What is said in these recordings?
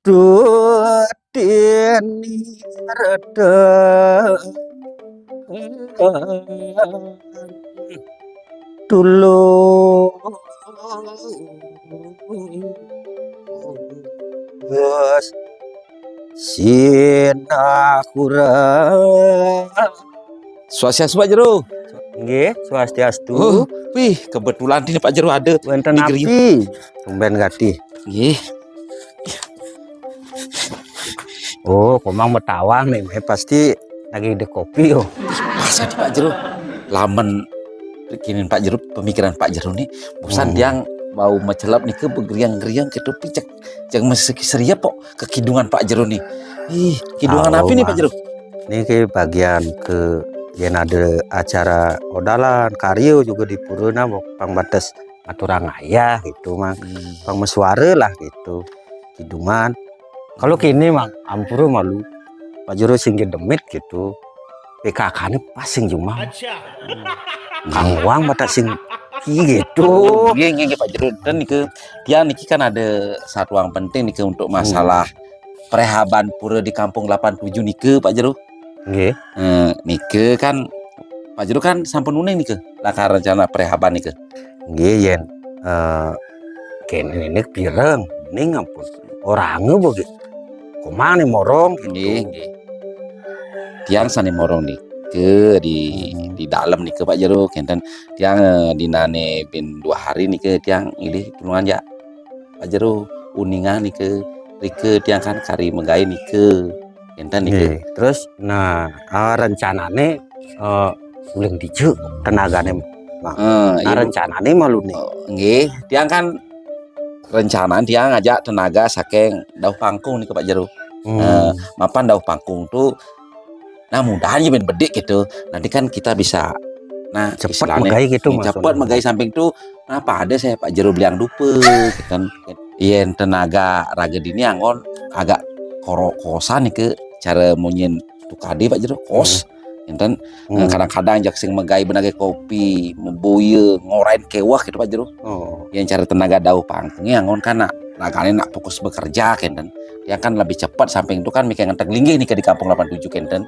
Dutini redeng tulung bos sinahura. Swastiastu Pak Jero. Nggih, swastiastu. Wih, kebetulan ini Pak Jero ada Wonten di Geriuk. api. Tumben gati. Nggih. Oh, komang metawang nih, pasti lagi ide kopi yo. Masa di Pak Jero. Lamen bikinin Pak Jero, pemikiran Pak Jero nih bosan yang bau mecelap nih ke begeriang-geriang ke topi cek masih seria pok kekidungan Pak Jero nih. Ih, kidungan apa nih Pak Jero? Ini ke bagian ke yang ada acara odalan karyo juga di Puruna pang batas aturan ayah gitu mang pang mesuara lah gitu kidungan. Kalau kini mang ampuru malu Pak Jero singgih demit gitu PKK-nya pasing cuma kang uang mata sing gitu. Nggih Pak Jero, dan nih dia niki kan ada satu yang penting nih untuk masalah prehaban pura di kampung 87 nike Pak Jero. Nggih. Nike kan Pak Jero kan sampun uneng nike laka rencana prehaban nike. Nggih yen kene ini pireng ning ampun orangnya begitu kumang nih morong gitu. Nggih. Tiang sane morong nih ke di dalam nih ke Pak Jero kenten tiang dinane bin 2 hari nih ke tiang ini tulungan ya Pak Jero uningan nih ke rike tiang kan kari megai nih ke kenten nih ke. Terus nah rencanane uling diju tenagane rencanane malu nih. Nggih, tiang kan rencana tiang ngajak tenaga saking Dauh Pangkung nih ke Pak Jero. Mapan Dauh Pangkung tuh nah mudahan ben bedik gitu. Nanti kan kita bisa cepat megai gitu cepat megai samping tuh kenapa ada saya Pak Jero bilang dupe kan iya tenaga raga dini angon agak kosan nih ke cara monyin tukade Pak Jero kos enten kadang-kadang jak sing megai benage kopi memboye ngorain kewah gitu Pak Jero. Yang cara tenaga Dauh Pangkungnya angon kan ragane nak fokus bekerja kenten dia kan lebih cepat samping itu kan mikir ngenteng linggih nih ke di kampung 87 kenten.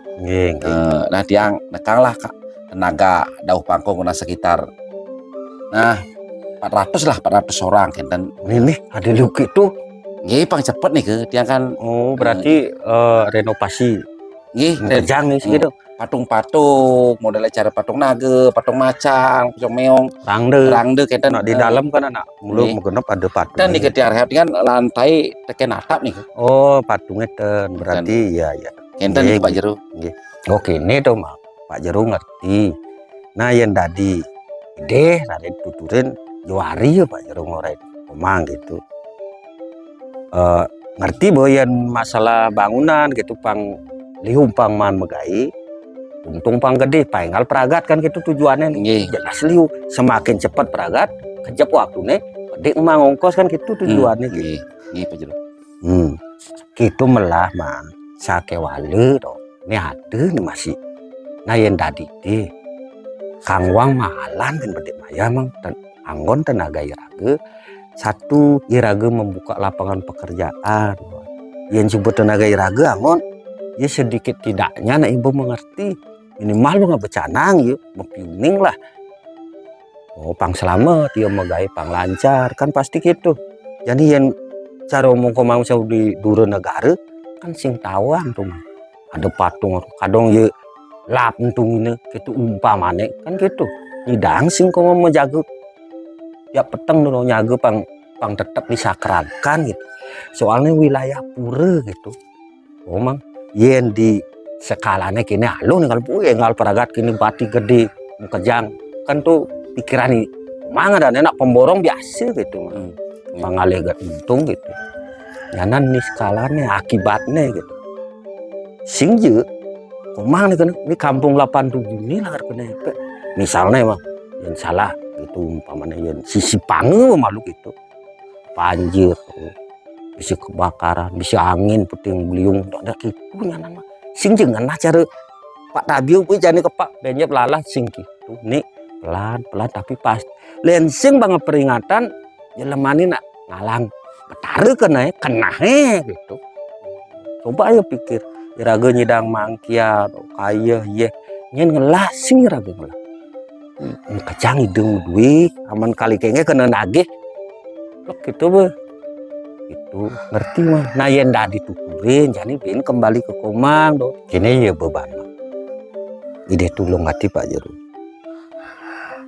Nah dia nekang lah Kak tenaga Dauh Pangkung kena sekitar 400 orang kenten. Ini ada luki tuh nggih pang cepet nih ke dia kan. Berarti renovasi nggih kerjaan nih gitu. Patung-patung modelnya cara patung naga, patung macan, patung meong, rangde kenten. Di dalam kan anak belum genep ada patung. Dan di ketiar kan lantai teken atap nih. Patungnya ten berarti ya. Kenten nih Pak Jero. Oke ini tuh Pak Jero ngerti. Nah yang tadi ide tadi tuturin juari ya Pak Jero ngorai omang gitu. Ngerti bahwa yang masalah bangunan gitu pang lium pang man megai untung pang gede paingal peragat kan gitu tujuannya jelas liu semakin cepat peragat kejap waktu nih gede emang ongkos kan gitu tujuannya gitu. Pak Jero. Gitu melah mang sake wale toh ini ada nih masih nah yang tadi deh kang wang mahalan kan gede maya mang dan anggon tenaga iraga satu iraga membuka lapangan pekerjaan yang sebut tenaga iraga anggon ya sedikit tidaknya nah ibu mengerti minimal lu nggak becanang yuk mempining lah pang selamat ya megai pang lancar kan pasti gitu jadi yang cara omong komang di dura negara kan sing tawang tuh ada patung kadang ya lap untung ini gitu umpamane kan gitu hidang sing komang menjaga ya peteng dulu nyaga pang tetap disakralkan gitu soalnya wilayah pura gitu omang yen di skalanya kini alun nih kalau ngal peragat kini bati gede kejang kan tuh pikiran ini mana dan enak pemborong biasa gitu mengalegat untung gitu nyanan nih skalanya akibatnya gitu singje kumang nih kan ini kampung 87 ini lah kena misalnya emang yang salah itu umpamanya yang sisi pange malu gitu banjir bisa kebakaran bisa angin puting beliung ada gitu nyanan sing jangan cara Pak Tabiu gue jadi ke Pak Benyep lalah sing gitu nih pelan tapi pas lensing banget peringatan ya lemani nak ngalang betara kena gitu. Coba ayo pikir raga nyidang mangkia kaya ye nyen ngelasing raga ngelah kecang hidung duit aman kali kenge kena nagih lok gitu be itu ngerti mah nah yen dadi tukurin jani bin kembali ke Komang do kene ya beban mah ide tulung hati Pak Jero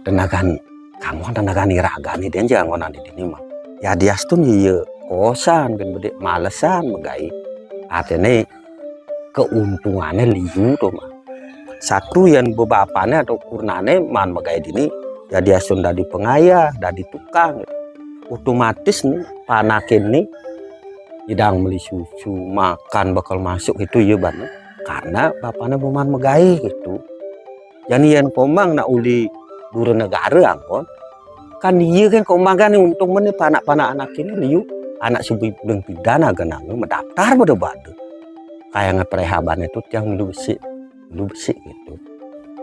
tenagan kamu tenagan iraga nih den jangan nanti ini mah ya diastun ye kosan ben bede malesan megai artinya keuntungannya liu tuh mah satu yang bebapane atau kurnane man megai dini ya dia sudah di pengayah dari tukang otomatis nih panakin nih hidang beli susu makan bakal masuk itu ya ban karena bapaknya buman megai gitu jadi yang Komang nak uli dura negara angkon kan iya kan Komang kan untung mana panak anak ini liu anak sebelum pidana genang mendaftar pada badu kayak ngeprehaban itu yang lu bersih gitu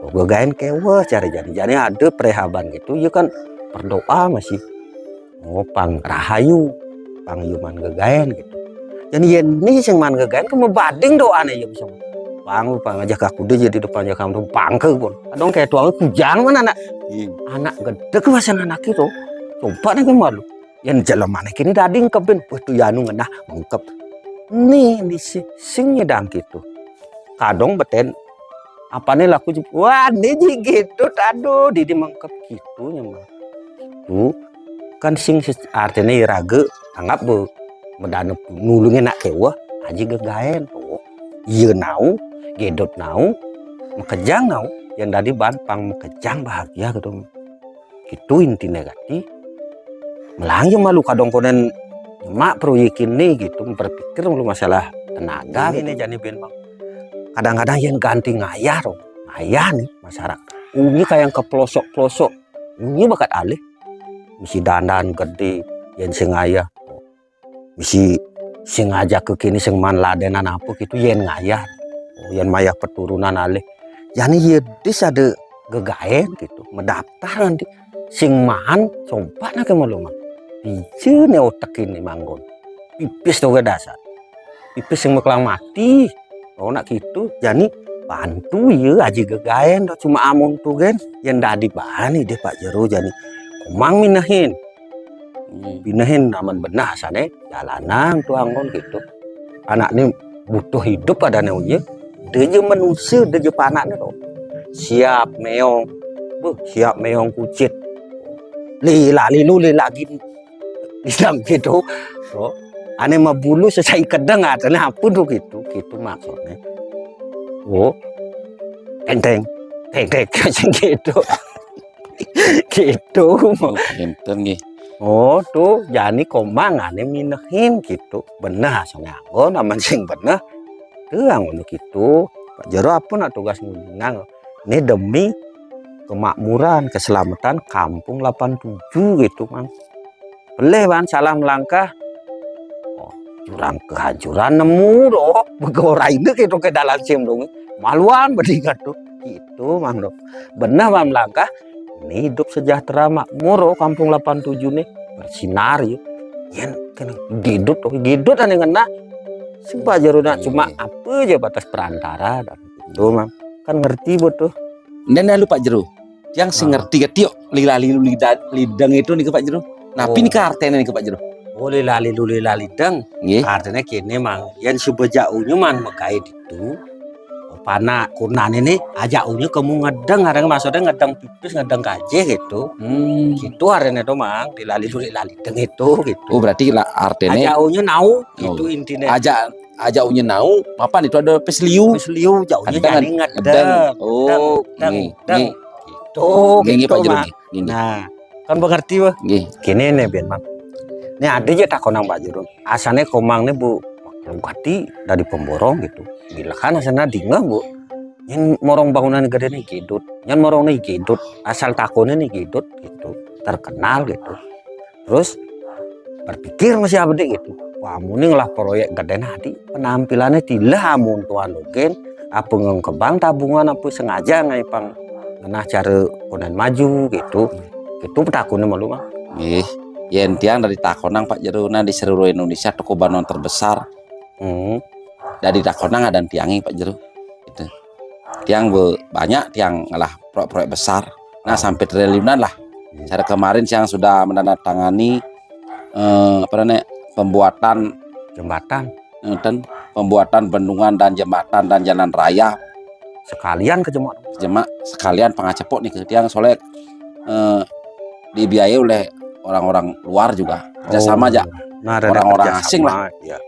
gue gain kewa cari jadi ada prehaban gitu ya kan berdoa masih pang rahayu pang yuman gegaen gitu jadi ini yang man gegaen kamu bading doanya ya bisa pang aja aku deh jadi depannya kamu pangke pun adong kayak tuang kujang mana anak gede kewasan anak itu coba nih malu yang jalan mana kini dading keben betul ya nu ngenah mengkep nih di sing nyedang gitu kadang beten apa nih laku wah nih gitu aduh di mengkep gitu nyemang itu kan sing artinya iraga anggap bu medana nulungin nak kewa aja gegaen tuh iya nau gedot nau mekejang nau yang tadi banpang mekejang bahagia gitu itu inti negatif melanjut malu kadang konen mak proyek ini gitu berpikir lu masalah tenaga ini jadi ben bang kadang-kadang yang ganti ngayah nih masyarakat umi kayak ke pelosok umi bakat alih misi dandan gede yang sengaya misi sengaja ke kini sengman ladenan apa gitu yang ngayah yang maya keturunan alih jadi ya dis ada gegaen gitu mendaftar nanti sing mahan coba nak kemalungan picu nih otak ini manggon pipis tuh ke dasar pipis yang meklang mati oh nak gitu jadi bantu ya aja gegaen cuma amun tuh kan yang dadi bani deh Pak Jero jadi Komang minahin aman benar sana jalanan tuh anggon gitu anak ini butuh hidup pada neunya dia manusia dia panaknya tuh siap meong kucit lila lagi bilang gitu oh aneh mah bulu selesai kedeng atau apa tuh gitu maksudnya oh enteng gitu gitu enten nih oh tuh jadi Komang aneh minahin gitu benar soalnya anggo naman sing benar tuh anggo gitu Pak Jero apa nak tugas ngunjungan ini demi kemakmuran keselamatan kampung 87 gitu mang boleh ban salah melangkah jurang kehancuran nemu doh begorai itu gitu ke dalam sim dong maluan berdingat tuh gitu mang dong benar bang melangkah ini hidup sejahtera makmur kampung 87 nih bersinar ya yang kena gidut aneh ngena sing Pak Jero cuma apa aja batas perantara dan itu mang kan ngerti betul dan lu Pak Jero yang sing ngerti ketio lidang itu nih ke Pak Jero napi nih ke artene nih ke Pak Jero boleh lali dang artinya kini mang yang subejauhnya man mekait itu pana kurnan ini ajaunya kamu ngedeng ada maksudnya ngedeng pipis ngedeng kaje gitu gitu artinya itu mang dilali dang itu gitu oh berarti lah artinya ajaunya nau gitu intinya ajaunya nau apa itu ada pesliu jauhnya jadi ngedeng oh gitu Pak Jero nah kan mengerti wah kini nih biar mang ini ada aja tak konang Pak Jero asalnya Komang nih bu lugati dari pemborong gitu bila kan asalnya dingah bu yang morong bangunan gede nih gidut yang morong nih gidut asal takonnya nih gidut gitu terkenal gitu terus berpikir masih apa deh gitu wah muning lah proyek gede nanti penampilannya tidak amun tuan logen apa ngekebang tabungan apa sengaja ngaipang nah cara konen maju gitu itu takonnya malu mah yen tiang dari Takonang Pak Jeruna di seluruh Indonesia toko bangunan terbesar dari Takonang ada tiangi Pak Jeru itu tiang banyak tiang ngalah proyek-proyek besar sampai triliunan lah. Cara kemarin yang sudah menandatangani pembuatan jembatan dan pembuatan bendungan dan jembatan dan jalan raya sekalian ke Jemak sekalian pengacepok nih ke tiang soalnya dibiayai oleh orang-orang luar juga kerjasama aja orang-orang asing lah ya.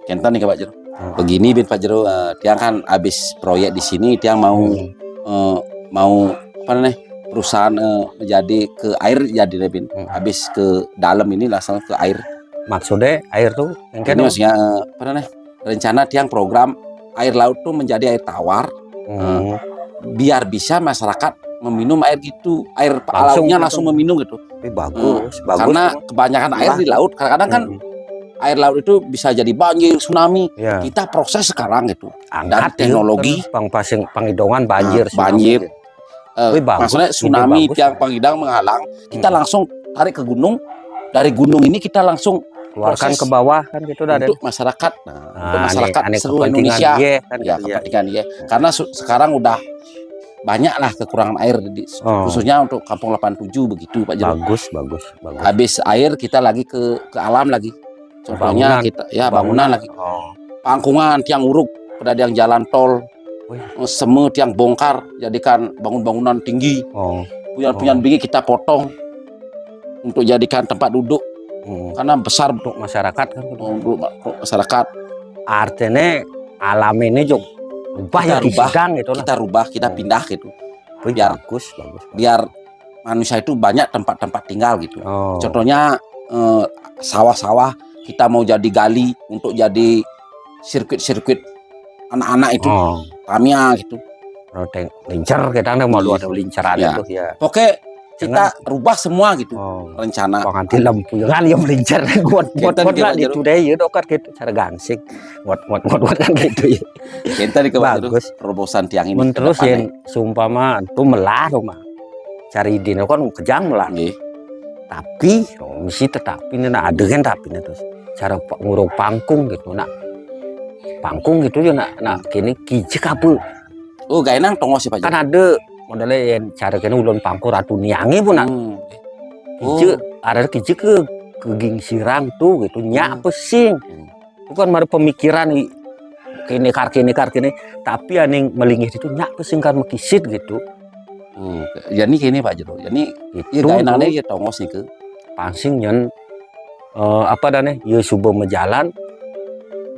Kenten nih Pak Jeru begini Bin Pak Jeru tiang kan habis proyek di sini tiang mau apa namanya perusahaan menjadi ke air jadi Bin habis ke dalam ini langsung ke air maksudnya air tuh ini maksudnya apa namanya rencana tiang program air laut tuh menjadi air tawar biar bisa masyarakat meminum air gitu air lautnya langsung meminum gitu. Bagus karena kebanyakan air di laut kadang-kadang kan air laut itu bisa jadi banjir tsunami kita proses sekarang gitu dan teknologi pangidongan banjir maksudnya tsunami tiang Pangidang menghalang kita langsung tarik ke gunung dari gunung ini kita langsung keluarkan ke bawah kan gitu untuk masyarakat untuk masyarakat seluruh Indonesia kan kepentingan karena sekarang udah banyak lah kekurangan air khususnya untuk Kampung 87 begitu Pak Jeru. Bagus. Habis air kita lagi ke alam lagi. Contohnya kita bangunan lagi. Pangkungan tiang uruk pada yang jalan tol. Semua tiang bongkar jadikan bangunan tinggi. Puyan tinggi kita potong untuk jadikan tempat duduk. Karena besar untuk masyarakat kan untuk masyarakat. Artinya alam ini juga kita rubah kita pindah gitu biar bagus. Biar manusia itu banyak tempat-tempat tinggal gitu contohnya sawah-sawah kita mau jadi gali untuk jadi sirkuit anak-anak itu Tamiya gitu lincer kita mau ada linceran itu ya oke kita rubah semua gitu rencana pengantin lampu yang yang melincar buat lah di today ya dokter gitu cara gansing buat kan gitu ya kita di bagus terobosan tiang ini terus yang sumpama itu melah mah cari ide kan kejang lah tapi misi tetapi ini ada kan tapi terus cara ngurung pangkung gitu pangkung gitu ya nak kini kijek apa gak enak tongos sih Pak kan ada modalnya yang cara kena ulun pangku ratu niangi pun ada kece ke ging sirang tuh gitu nyak pesing bukan mari pemikiran kini tapi aning melingih itu nyak pesing kan mekisit gitu jadi kini Pak Jeru jadi itu enaknya ya tongos nih ke pangsing nyen apa dane ya subuh menjalan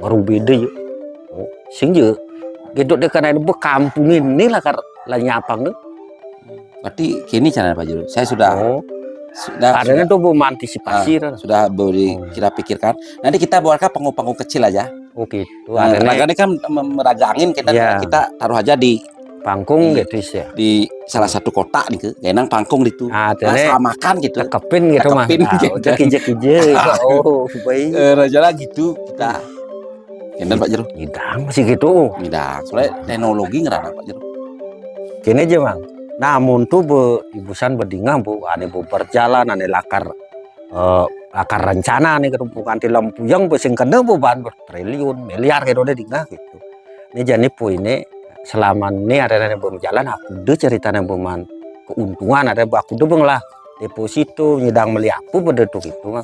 ngerubide ya sing je gitu deh karena itu kampung ini lah nyapang tuh. Berarti kini cara Pak Jeru. Saya sudah karena itu mau antisipasi sudah kita pikirkan. Nanti kita buatkan panggung-panggung kecil aja. Oke. Ini kan meragangin kita taruh aja di panggung gitu ya. Di salah satu kota nih ke. Genang panggung itu. Samakan gitu. Tekepin gitu mah. Kije-kije. Baik. Raja gitu kita. Kenal Pak Jeru. Ngidang masih gitu. Ngidang. Soalnya teknologi ngerana Pak Jeru. Kini aja Mang. Namun tuh ibusan berdingah ane berjalan ane lakar rencana nih kerumpungan di lampu yang besing kena beban bertriliun miliar gitu deh dingah gitu. Ini jadi ini selama ini ada berjalan aku udah ceritanya beman keuntungan ada aku udah lah deposito nyedang meliapu pada tuh gitu Mang.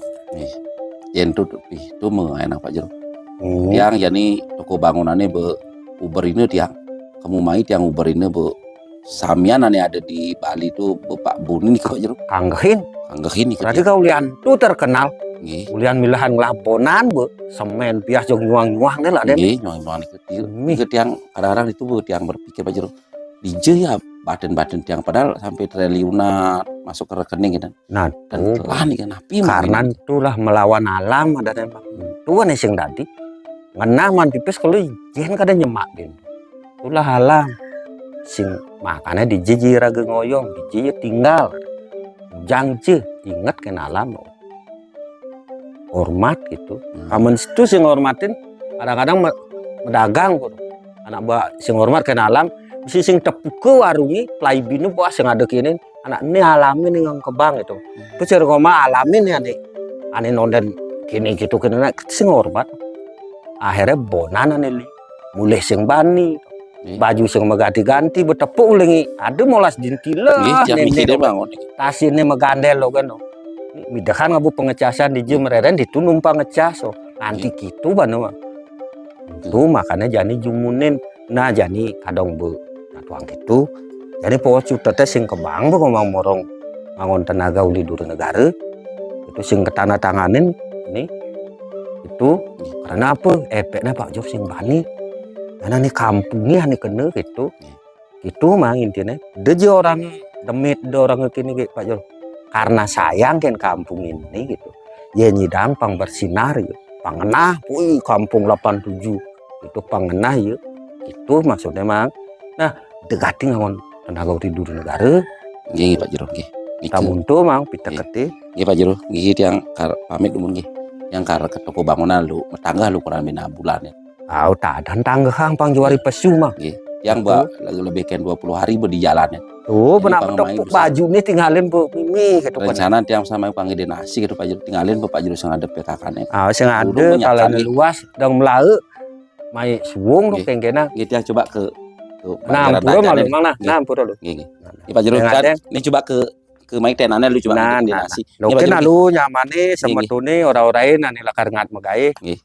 Itu enak Pak Jeru. Yang jadi toko bangunannya Uber ini tiang kamu main tiang Uber ini samian ada di Bali tuh Bapak Buni nih Pak Jeru kanggehin berarti kau lian tuh terkenal ulian milahan ngelaponan semen pias jong nyuang deh lah deh nyuang itu tiang kadang-kadang itu tiang berpikir Pak Jeru DJ ya badan tiang padahal sampai triliunan masuk ke rekening gitu dan telah nih kan karena itulah melawan alam ada tembak tuh kan sing tadi ngena man pipes kalau jen kada nyemak din itulah halang sing makanya di jiji raga ngoyong di jiji tinggal jangce ingat kena alam hormat gitu kamen itu sing hormatin kadang-kadang medagang anak buah sing hormat kena alam mesti sing tepuke warungi play binu buah sing ada kini anak ini alamin yang kebang itu cara ngomong alamin ya nih ane nonden kini gitu kena sing hormat. Akhirnya bonan ane li mulai sing bani baju sing ganti betepuk lengi ada molas dintilah Yang mikirnya bangun. tasine megandel lo kan midahan ngabu pengecasan di jam reren itu numpang ngecas so nanti gitu bano itu makanya jani jumunin nah jani kadang bu nah tuang gitu jadi pokok tete sing kebang bu ngomong morong mangon tenaga uli dur negara itu sing ketanda tanganin nih itu karena apa efeknya Pak Jor sing bani karena nih kampungnya nih kena gitu mah intinya deje orang demit de orang kini Pak Jor karena sayang kan kampung ini gitu ya nyidang pang bersinar ya pangenah wih kampung 87 itu pangenah ya itu maksudnya mang nah dekati ngon tenaga tidur negara Nggih Pak Jero nggih. tamun tuh mang pita kete Nggih Pak Jero, nggih yang pamit numun nggih. Yang ke toko bangunan lu tetangga lu kurang bina bulan ya. tak ada tangga hang pang juari pesu mah Nggih. Yang lebih kan 20 hari di jalannya. tuh pernah pangmai tepuk besar. baju nih tinggalin bu mimi gitu kan Rencana tiang sama panggil nasi gitu Pak Jero tinggalin Pak Jero sing ada PKK-nya. sing ada menyiapkan kalau nih. luas dan melae mai suwung tuh Nggih. kengkena Nggih tiang coba ke nah Banjaran pura Dajan malu nih. mang nah Nggih. nah pura lu Nggih nggih. Ini Pak Jero Yang kan ada. ini coba ke Mike tenannya lu coba Nah, ngasih nah, nasi. lo Ini Pak kena Jero, lu nyamane semetune orang-orang nani lakar ngat magae Nggih.